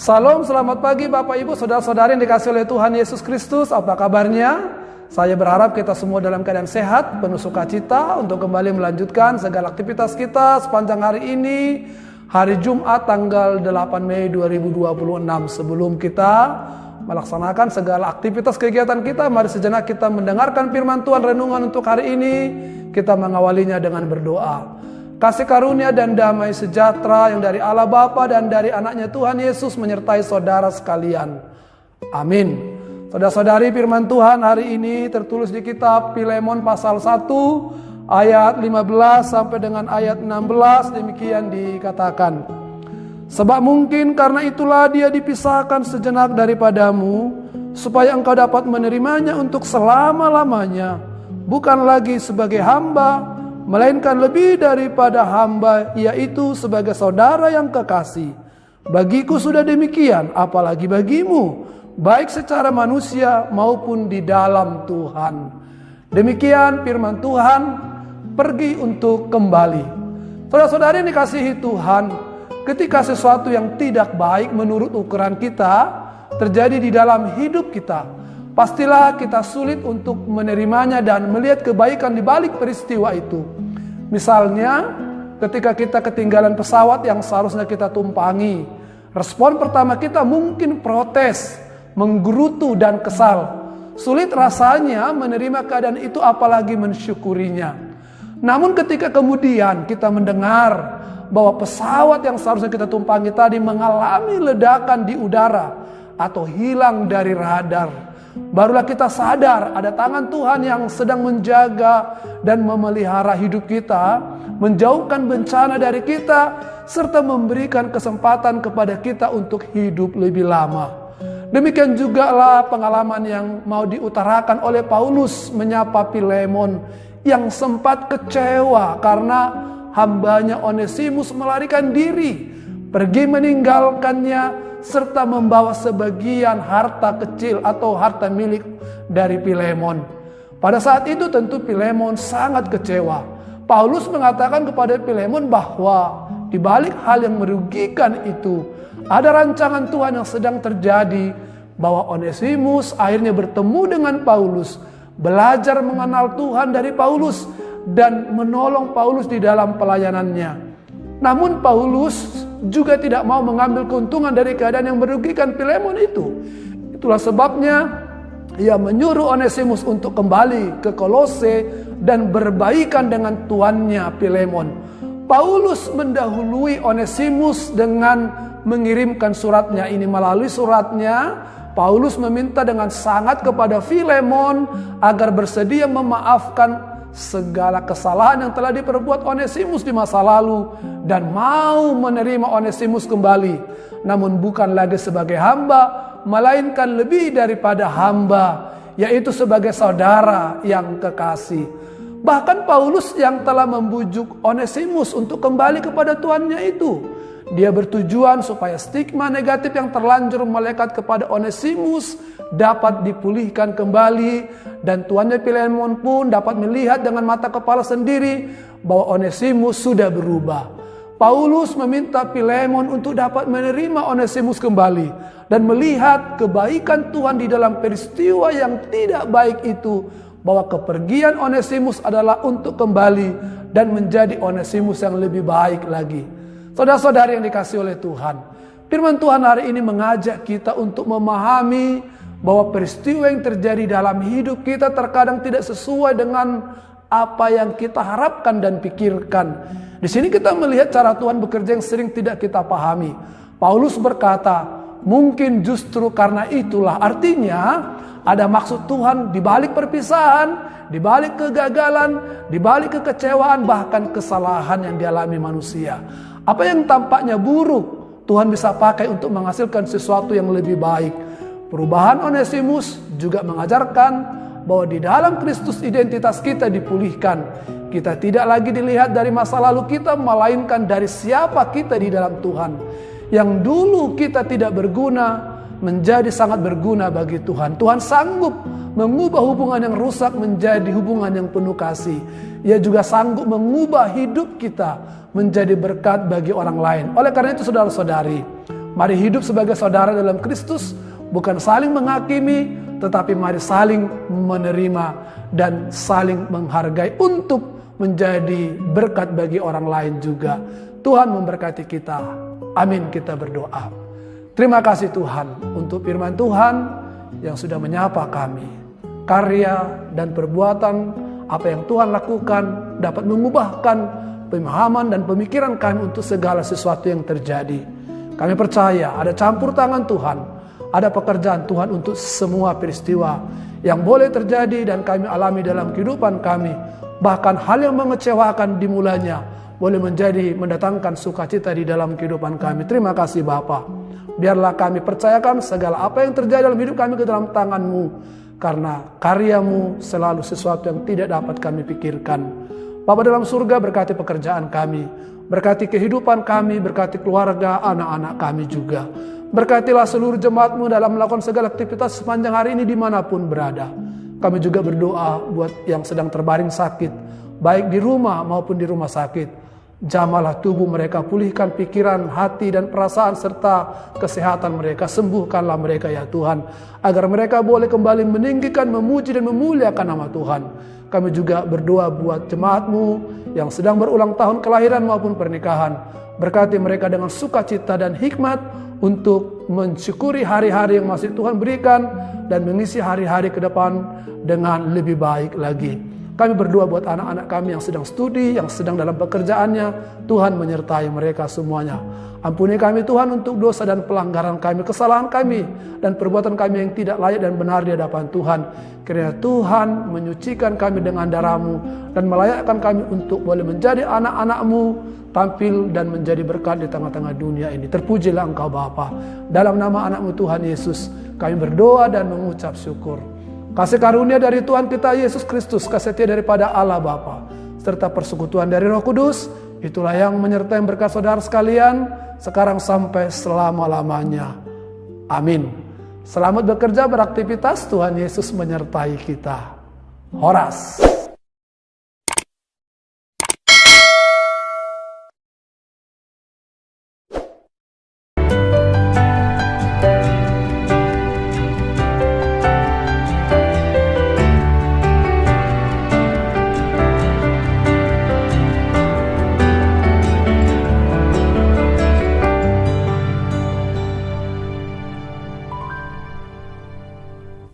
Salam, selamat pagi Bapak Ibu, saudara-saudari yang dikasihi oleh Tuhan Yesus Kristus. Apa kabarnya? Saya berharap kita semua dalam keadaan sehat, penuh sukacita untuk kembali melanjutkan segala aktivitas kita sepanjang hari ini, hari Jumat tanggal 8 Mei 2026. Sebelum kita melaksanakan segala aktivitas kegiatan kita, mari sejenak kita mendengarkan firman Tuhan renungan untuk hari ini. Kita mengawalinya dengan berdoa. Kasih karunia dan damai sejahtera yang dari Allah Bapa dan dari anaknya Tuhan Yesus menyertai saudara sekalian. Amin. Saudara-saudari, firman Tuhan hari ini tertulis di kitab Filemon pasal 1 ayat 15 sampai dengan ayat 16. Demikian dikatakan. Sebab mungkin karena itulah dia dipisahkan sejenak daripadamu, supaya engkau dapat menerimanya untuk selama-lamanya, bukan lagi sebagai hamba, melainkan lebih daripada hamba, yaitu sebagai saudara yang kekasih. Bagiku sudah demikian, apalagi bagimu, baik secara manusia maupun di dalam Tuhan. Demikian firman Tuhan, pergi untuk kembali. Saudara-saudari yang dikasihi Tuhan, ketika sesuatu yang tidak baik menurut ukuran kita terjadi di dalam hidup kita, pastilah kita sulit untuk menerimanya dan melihat kebaikan di balik peristiwa itu. Misalnya, ketika kita ketinggalan pesawat yang seharusnya kita tumpangi, respon pertama kita mungkin protes, menggerutu dan kesal. Sulit rasanya menerima keadaan itu apalagi mensyukurinya. Namun ketika kemudian kita mendengar bahwa pesawat yang seharusnya kita tumpangi tadi mengalami ledakan di udara atau hilang dari radar, barulah kita sadar ada tangan Tuhan yang sedang menjaga dan memelihara hidup kita, menjauhkan bencana dari kita, serta memberikan kesempatan kepada kita untuk hidup lebih lama. Demikian juga lah pengalaman yang mau diutarakan oleh Paulus menyapa Filemon yang sempat kecewa karena hambanya Onesimus melarikan diri, pergi meninggalkannya, serta membawa sebagian harta kecil atau harta milik dari Filemon. Pada saat itu tentu Filemon sangat kecewa. Paulus mengatakan kepada Filemon bahwa di balik hal yang merugikan itu ada rancangan Tuhan yang sedang terjadi, bahwa Onesimus akhirnya bertemu dengan Paulus, belajar mengenal Tuhan dari Paulus dan menolong Paulus di dalam pelayanannya. Namun Paulus juga tidak mau mengambil keuntungan dari keadaan yang merugikan Filemon itu. Itulah sebabnya ia menyuruh Onesimus untuk kembali ke Kolose dan berbaikan dengan tuannya Filemon. Paulus mendahului Onesimus dengan mengirimkan suratnya ini. Melalui suratnya, Paulus meminta dengan sangat kepada Filemon agar bersedia memaafkan segala kesalahan yang telah diperbuat Onesimus di masa lalu dan mau menerima Onesimus kembali, namun bukan lagi sebagai hamba, melainkan lebih daripada hamba, yaitu sebagai saudara yang kekasih. Bahkan Paulus yang telah membujuk Onesimus untuk kembali kepada tuannya itu, dia bertujuan supaya stigma negatif yang terlanjur melekat kepada Onesimus dapat dipulihkan kembali, dan tuannya Filemon pun dapat melihat dengan mata kepala sendiri bahwa Onesimus sudah berubah. Paulus meminta Filemon untuk dapat menerima Onesimus kembali dan melihat kebaikan Tuhan di dalam peristiwa yang tidak baik itu, bahwa kepergian Onesimus adalah untuk kembali dan menjadi Onesimus yang lebih baik lagi. Saudara-saudari yang dikasihi oleh Tuhan, firman Tuhan hari ini mengajak kita untuk memahami bahwa peristiwa yang terjadi dalam hidup kita terkadang tidak sesuai dengan apa yang kita harapkan dan pikirkan. Di sini kita melihat cara Tuhan bekerja yang sering tidak kita pahami. Paulus berkata, mungkin justru karena itulah, artinya ada maksud Tuhan di balik perpisahan, di balik kegagalan, di balik kekecewaan, bahkan kesalahan yang dialami manusia. Apa yang tampaknya buruk, Tuhan bisa pakai untuk menghasilkan sesuatu yang lebih baik. Perubahan Onesimus juga mengajarkan bahwa di dalam Kristus identitas kita dipulihkan. Kita tidak lagi dilihat dari masa lalu kita, melainkan dari siapa kita di dalam Tuhan. Yang dulu kita tidak berguna, menjadi sangat berguna bagi Tuhan. Tuhan sanggup mengubah hubungan yang rusak menjadi hubungan yang penuh kasih. Ia juga sanggup mengubah hidup kita menjadi berkat bagi orang lain. Oleh karena itu saudara-saudari, Mari hidup sebagai saudara dalam Kristus, bukan saling menghakimi, tetapi mari saling menerima dan saling menghargai untuk menjadi berkat bagi orang lain juga. Tuhan memberkati kita. Amin, kita berdoa. Terima kasih Tuhan untuk firman Tuhan yang sudah menyapa kami. Karya dan perbuatan apa yang Tuhan lakukan dapat mengubahkan pemahaman dan pemikiran kami untuk segala sesuatu yang terjadi. Kami percaya ada campur tangan Tuhan, ada pekerjaan Tuhan untuk semua peristiwa yang boleh terjadi dan kami alami dalam kehidupan kami. Bahkan hal yang mengecewakan dimulainya boleh menjadi mendatangkan sukacita di dalam kehidupan kami. Terima kasih Bapa. Biarlah kami percayakan segala apa yang terjadi dalam hidup kami ke dalam tangan-Mu. Karena karya-Mu selalu sesuatu yang tidak dapat kami pikirkan. Bapa dalam surga, berkati pekerjaan kami, berkati kehidupan kami, berkati keluarga, anak-anak kami juga. Berkatilah seluruh jemaat-Mu dalam melakukan segala aktivitas sepanjang hari ini dimanapun berada. Kami juga berdoa buat yang sedang terbaring sakit, baik di rumah maupun di rumah sakit. Jamalah tubuh mereka, pulihkan pikiran, hati dan perasaan serta kesehatan mereka. Sembuhkanlah mereka ya Tuhan, agar mereka boleh kembali meninggikan, memuji dan memuliakan nama Tuhan. Kami juga berdoa buat jemaat-Mu yang sedang berulang tahun kelahiran maupun pernikahan. Berkati mereka dengan sukacita dan hikmat untuk mensyukuri hari-hari yang masih Tuhan berikan dan mengisi hari-hari ke depan dengan lebih baik lagi. Kami berdoa buat anak-anak kami yang sedang studi, yang sedang dalam pekerjaannya. Tuhan menyertai mereka semuanya. Ampuni kami Tuhan untuk dosa dan pelanggaran kami, kesalahan kami, dan perbuatan kami yang tidak layak dan benar di hadapan Tuhan. Kiranya Tuhan menyucikan kami dengan darah-Mu dan melayakkan kami untuk boleh menjadi anak-anak-Mu, tampil dan menjadi berkat di tengah-tengah dunia ini. Terpujilah Engkau Bapa. Dalam nama anak-Mu Tuhan Yesus, kami berdoa dan mengucap syukur. Kasih karunia dari Tuhan kita Yesus Kristus, kasih setia daripada Allah Bapa, serta persekutuan dari Roh Kudus, itulah yang menyertai berkat saudara sekalian, sekarang sampai selama-lamanya. Amin. Selamat bekerja, beraktivitas, Tuhan Yesus menyertai kita. Horas.